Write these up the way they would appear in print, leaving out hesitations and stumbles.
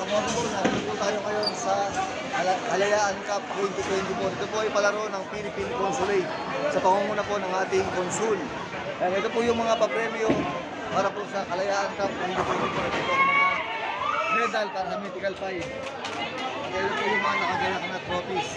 mga Bor, nandito po tayo ngayon sa Kalayaan Cup 2024. Ito po ay palaro ng Philippine Consulate sa pangunguna po ng ating konsul. Ito po yung mga papremyo para po sa Kalayaan Cup 2024. Ito po ang mga medal para sa Mythical 5. Ito po yung mga nakagayak na trophies.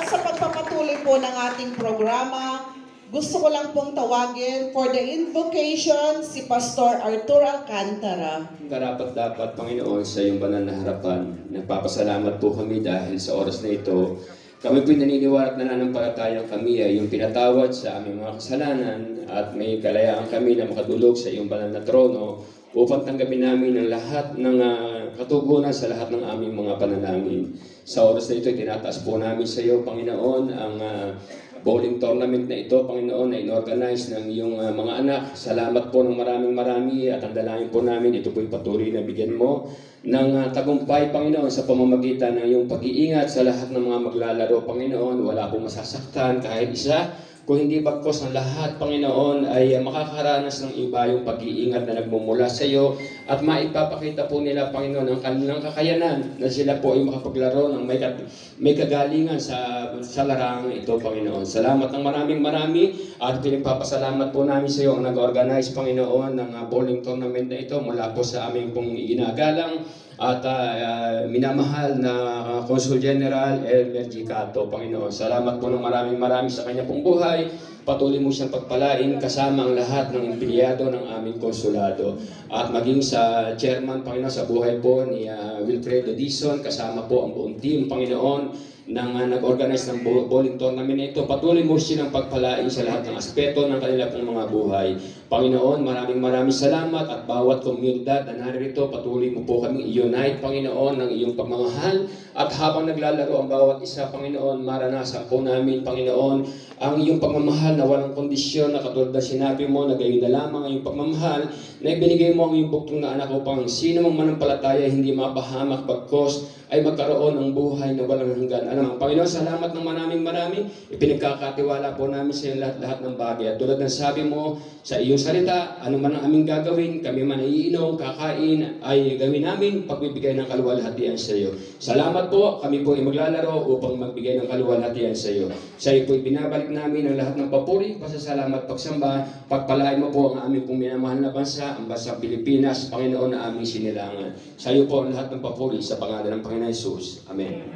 Sa pagpapatuloy po ng ating programa, gusto ko lang pong tawagin for the invocation si Pastor Arthur Alcantara. Karapat-dapat, Panginoon, sa iyong banal na harapan. Nagpapasalamat po kami dahil sa oras na ito, kami po'y naniniwala at nananampalatayang kami ay iyong pinatawad sa aming mga kasalanan at may kalayaan kami na makadulog sa iyong banal na trono upang tanggapin namin ang lahat ng katugunan sa lahat ng aming mga panalangin. Sa oras na ito, tinataas po namin sa iyo, Panginoon, ang bowling tournament na ito, Panginoon, na inorganize ng iyong mga anak. Salamat po ng marami at ang dalangin po namin, ito po'y patuloy na bigyan mo ng tagumpay, Panginoon, sa pamamagitan ng iyong pag-iingat sa lahat ng mga maglalaro, Panginoon. Wala pong masasaktan kahit isa. Kung hindi bagkos ng lahat, Panginoon, ay makakaranas ng iba yung pag-iingat na nagmumula sa iyo at maipapakita po nila, Panginoon, ang kanilang kakayanan na sila po ay makapaglaro ng may kagalingan sa larangang ito, Panginoon. Salamat ng marami at pinagpapasalamat po namin sa iyo ang nag-organize, Panginoon, ng bowling tournament na ito mula po sa aming pong ginagalang at minamahal na Consul General Elmer G. Cato, Panginoon. Salamat po ng marami sa kanya pong buhay. Patuloy mo siyang pagpalain kasama ang lahat ng empleyado ng aming konsulado. At maging sa chairman, Panginoon, sa buhay po ni Wilfredo Dizon, kasama po ang buong team, Panginoon, nang nag-organize ng bowling tournament na ito. Patuloy mo silang pagpalain sa lahat ng aspeto ng kanila pong mga buhay. Panginoon, maraming salamat at bawat komunidad na narito, patuloy mo po kaming i-unite, Panginoon, ng iyong pagmamahal. At habang naglalaro ang bawat isa, Panginoon, maranasan po namin, Panginoon, ang iyong pagmamahal na walang kondisyon na katulad na sinabi mo na gayon na lamang ang iyong pagmamahal na ibinigay mo ang iyong buktong na anak upang sino mang manampalataya hindi mapahamak pagkos ay magkaroon ng buhay na walang hanggan. Alam mo, Panginoon, salamat ng marami. Ipinagkakatiwala po namin sa iyo lahat ng bagay. At tulad ng sabi mo sa iyong salita, ano man ang aming gagawin, kami man ay iinom, kakain, ay gawin namin pagbibigay ng kaluwalhatian sa iyo. Salamat po, kami po ay maglalaro upang magbigay ng kaluwalhatian sa iyo. Sa iyo po binabalik namin ang lahat ng papuri, pasasalamat, pagsamba, pagpalain mo po ang aming pong minamahal na bansa, ang bansang Pilipinas, Panginoon na aming sinilangan. Sa iyo po ang lahat ng papuri sa pangalan ng Panginoon Jesus. Amen.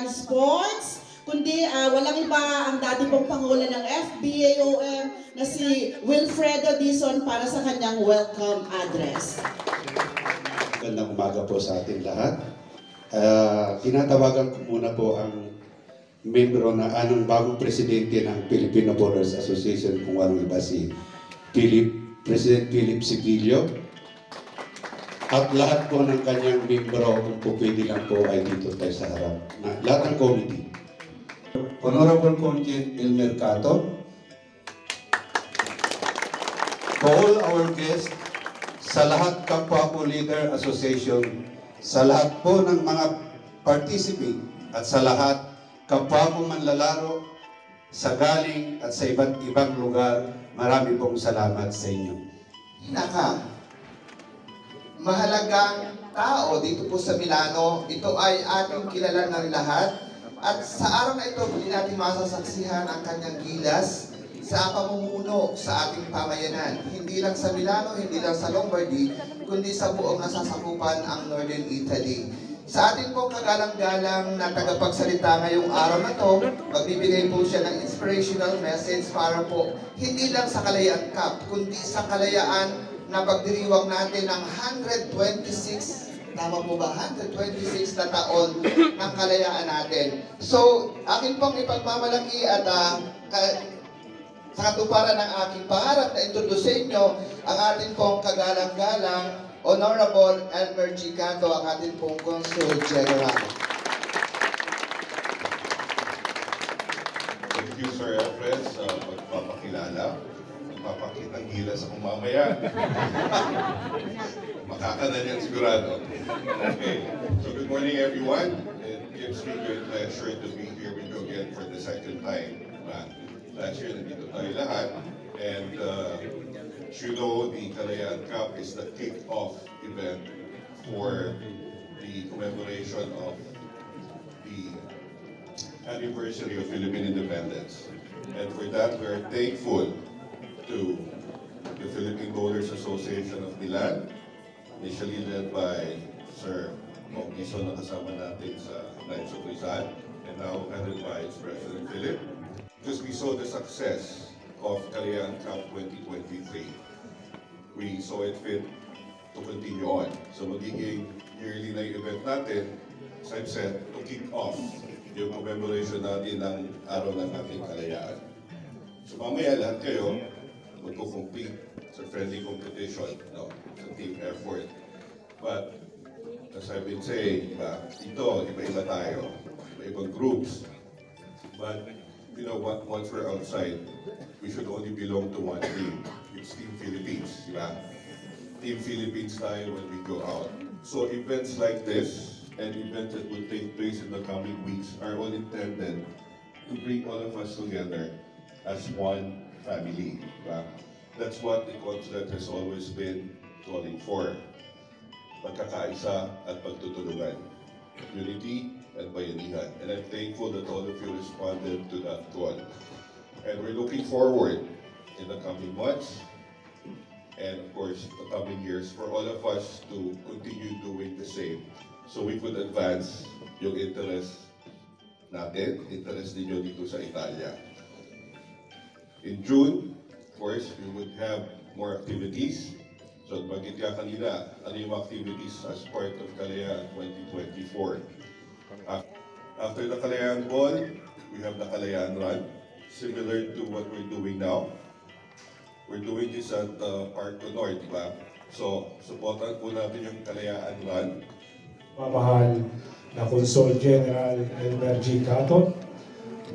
Sports, kundi walang iba ang dati pong Pangulo ng FBAOM na si Wilfredo Dizon para sa kanyang welcome address. Magandang umaga po sa ating lahat. Tinatawagan ko muna po ang membro na anong bagong presidente ng Filipino Bowlers Association, kung walang iba si President Philip Siquillo. At lahat po ng kanyang membro, kung po pwede lang po, ay dito tayo sa harap. Lahat ng committee. Honorable Conjen Elmer Cato. To all our guests, sa lahat kapwa po Leader Association, sa lahat po ng mga participant at sa lahat kapwa po manlalaro sa galing at sa iba't ibang lugar, marami pong salamat sa inyo. Mahalagang tao dito po sa Milano, ito ay ating kilala ng lahat. At sa araw na ito, hindi natin masasaksihan ang kanyang gilas sa pamumuno sa ating pamayanan. Hindi lang sa Milano, hindi lang sa Lombardy, kundi sa buong nasasakupan ang Northern Italy. Sa ating pong kagalang-galang na tagapagsalita ngayong araw na to, magbibigay po siya ng inspirational message para po hindi lang sa Kalayaan Cup, kundi sa kalayaan na pagdiriwang natin ng 126, tama po ba? 126 na taon ng kalayaan natin. So, akin pong ipagmamalaki at sa katuparan ng aking pangarap na introduce sa inyo ang ating pong kagalang-galang Honorable Elmer G. Cato, ang ating pong Consul General. Thank you, Sir Efren, sa pagpapakilala. Magpapakitang gila sa kung mamaya. Makakanan yan sigurado. Okay. So good morning, everyone. It gives me great pleasure to be here with you again for the second time. Last year, nandito tayo lahat. And you know, the Kalayaan Cup is the kick-off event for the commemoration of the anniversary of Philippine independence. And for that, we are thankful to the Philippine Bowlers Association of Milan, initially led by Sir Mong Dizon na kasama natin sa Knights of Rizal, and now headed by its President Philip, because we saw the success of Kalayaan Cup 2023. We saw it fit to continue on. So magiging yearly na yung event natin, as I've said, to kick off yung commemoration natin ng araw ng ating kalayaan. So mamaya lahat kayo magko-compete sa friendly competition, no, sa team effort. But as I've been saying, dito, iba-iba tayo, iba-ibang groups. But you know what, once we're outside, we should only belong to one team. It's Team Philippines, di ba? Team Philippines tayo when we go out. So events like this, and events that will take place in the coming weeks are all intended to bring all of us together as one family. Diba? That's what the consulate has always been calling for. Pagkakaisa at pagtutulungan. Unity and bayanihan. And I'm thankful that all of you responded to that call. And we're looking forward in the coming months and of course the coming years for all of us to continue doing the same so we could advance yung interest natin, interest ninyo dito sa Italia. In June, of course, we would have more activities. So, bagit ka kanina, ano yung activities as part of Kalayaan 2024? After the Kalayaan Ball, we have the Kalayaan Run, similar to what we're doing now. We're doing this at Park Honor, di ba? So, supportan po natin yung Kalayaan Run. Mamahal na Consul General Elmer G. Cato.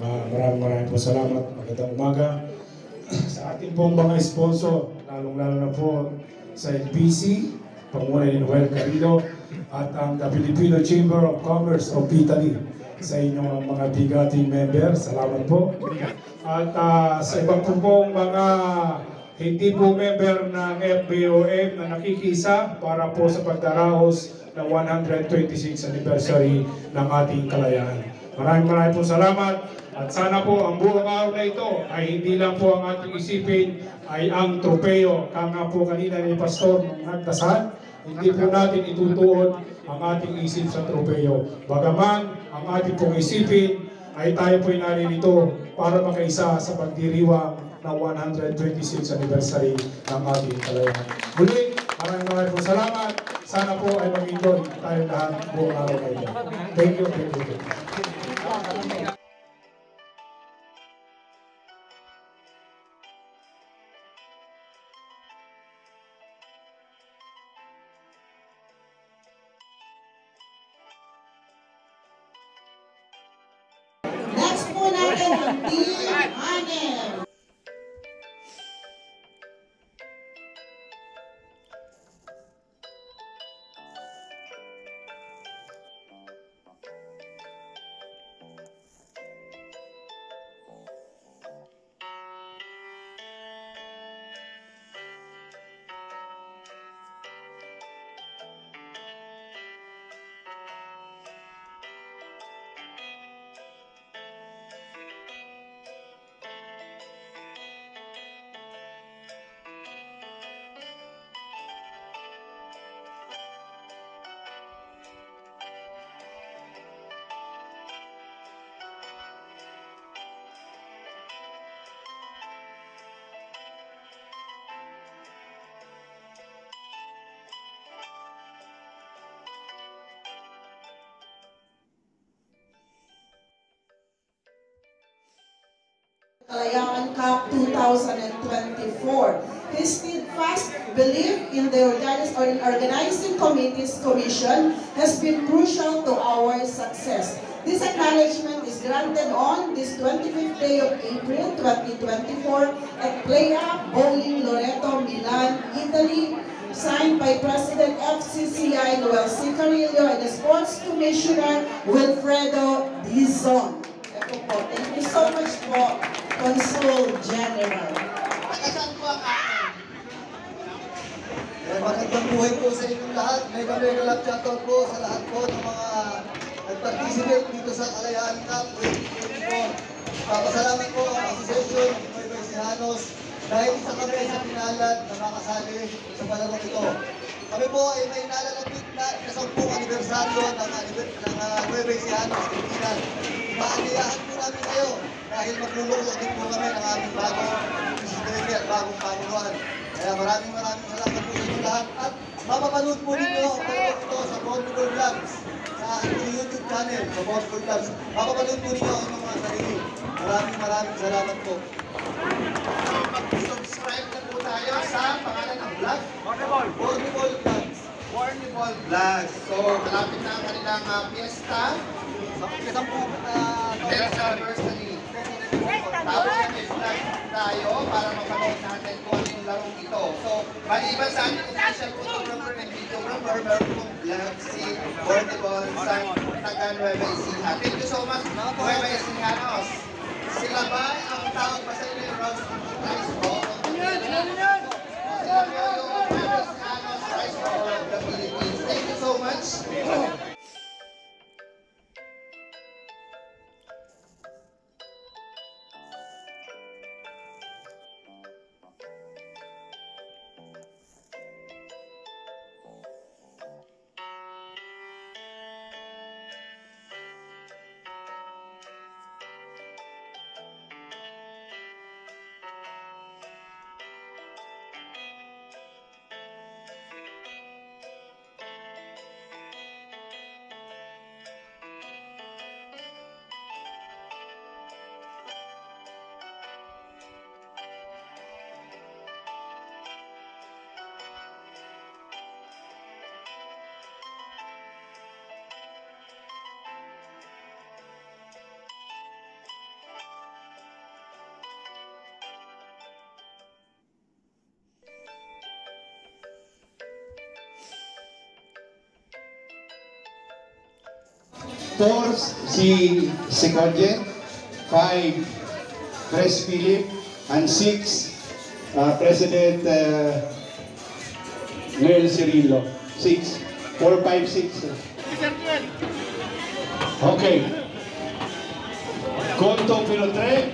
Maraming po salamat. Magandang umaga. Sa ating pong mga sponsor, lalong-lalo na po sa NPC, Panguna ni Noel Carrillo, at ang the Filipino Chamber of Commerce of Italy sa inyong mga bigating member. Salamat po. At sa ibang pong mga hindi po member ng FBOM na nakikisa para po sa pagdaraos ng 126th anniversary ng ating kalayaan. Maraming po salamat at sana po ang buong araw na ito ay hindi lang po ang ating isipin ay ang tropeo. Kaya po kanina ni Pastor nung nagdasal, hindi po natin itutuon ang ating isip sa tropeo. Bagaman ang ating pong isipin ay tayo po'y naririto para makaisa sa pagdiriwang ng 126th anniversary ng ating kalayaan. Muli, maraming po salamat. Sana po ay mag-enjoy tayo lahat buong araw na ito. Thank you. Next po natin ang Team Hanem. Kalayaan Cup 2024. His steadfast belief in the organizing committee's commission has been crucial to our success. This acknowledgement is granted on this 25th day of April 2024 at Playa Bowling, Loreto, Milan, Italy, signed by President FCCI Noel C. Carillo and the Sports Commissioner Wilfredo Dizon. Thank you so much po, Consul General. Nakasan po ang akin. Magandang buhay po sa inyong lahat. Mega love shoutout po sa lahat po ng mga nag-participate dito sa Kalayaan Cup 2024. Papasalamat po ang Association ng Pinoy Baisihanos dahil isa kami sa pinalad na makasali sa palarong ito. Kami po ay may nalalapit na 10th anibersaryo ng Pinoy Baisihanos Pilipinas. Maaliyahan po namin kayo dahil maglulunok din po kami ng aming bagong presidente at bagong pamunuan. Kaya maraming salamat po sa inyo lahat at mapapanood po ninyo ang palabas ito sa Bonfire Vlogs sa aking YouTube channel, sa Bonfire Vlogs. Mapapanood po ninyo ang inyong mga sarili. Maraming salamat po. Mag-subscribe na po tayo sa pangalan ng vlog. Bonfire Vlogs. Warniball Vlogs. So, malapit na ang kanilang fiesta. Sa 10th anniversary. Tapos nag-vlog tayo para mapanood natin kung ano yung larong ito. So, maliban sa ating official photographer and videographer, meron pong vlog si Warniball sa taga Nueva Ecija. Thank you so much, Nueva Ecijanos. Sila ba ang tawag pa sa inyo yung Ross Rice Bowl? Sila po yung Nueva Ecijanos Rice Bowl of the Philippines. Thank you so much. 4 si Seconde, 5 Pres Philip, and 6 President Noel Cirillo. 6. 4, 5, 6. Okay. Conto fino 3.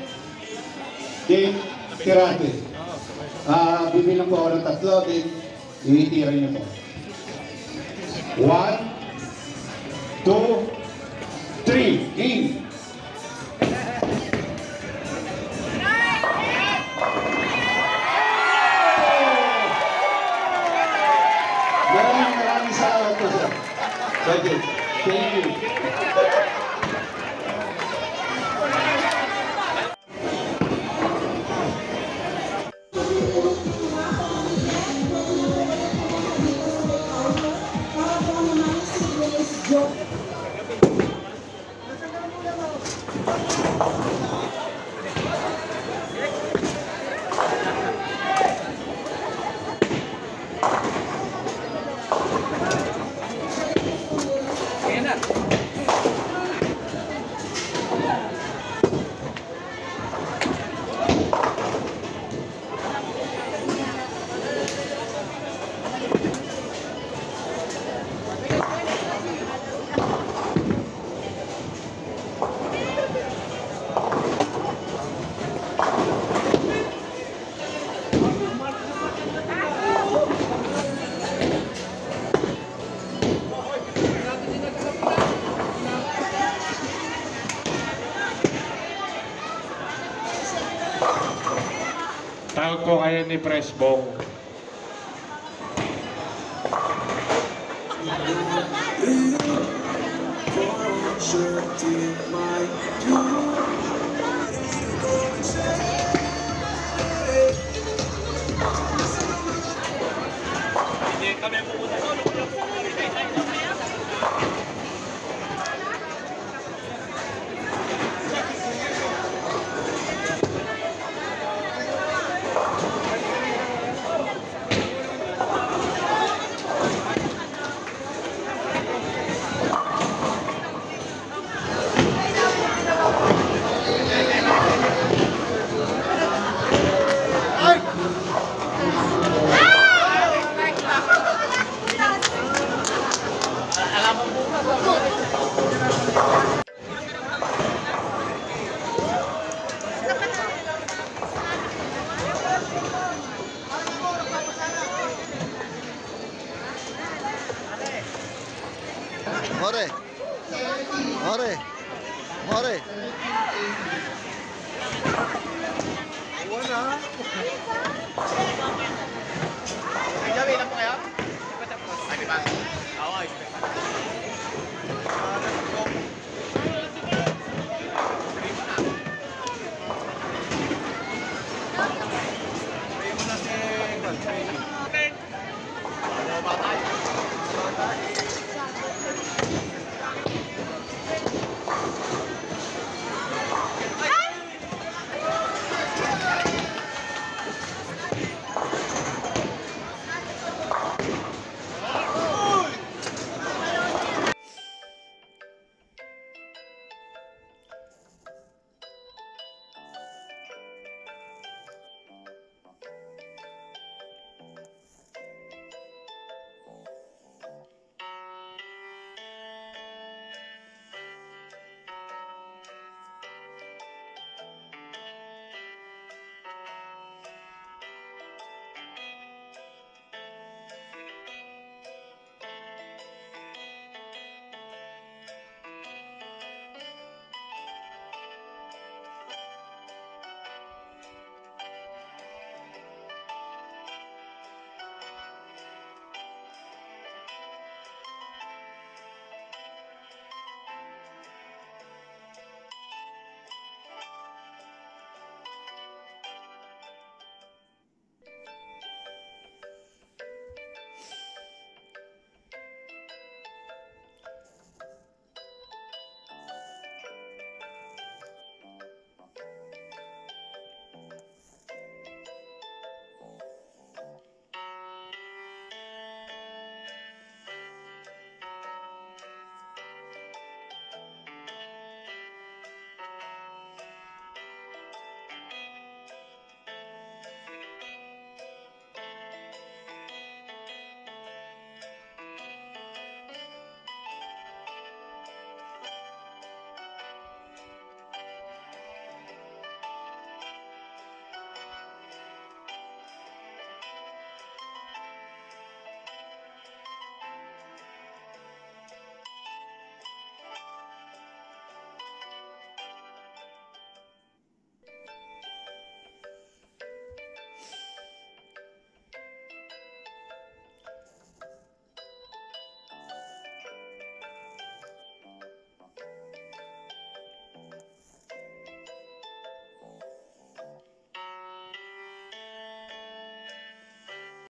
Then, tirate. Bibilang po ako ng 3. Then, itira niyo po. 1, 2, 3. Game. Maraming salamat po, sir. Thank you. Thank you. Tawag ko kayo ni Presbong. More. More. More. Wala. Ay, gabi lang po kayo? Ay, di ba?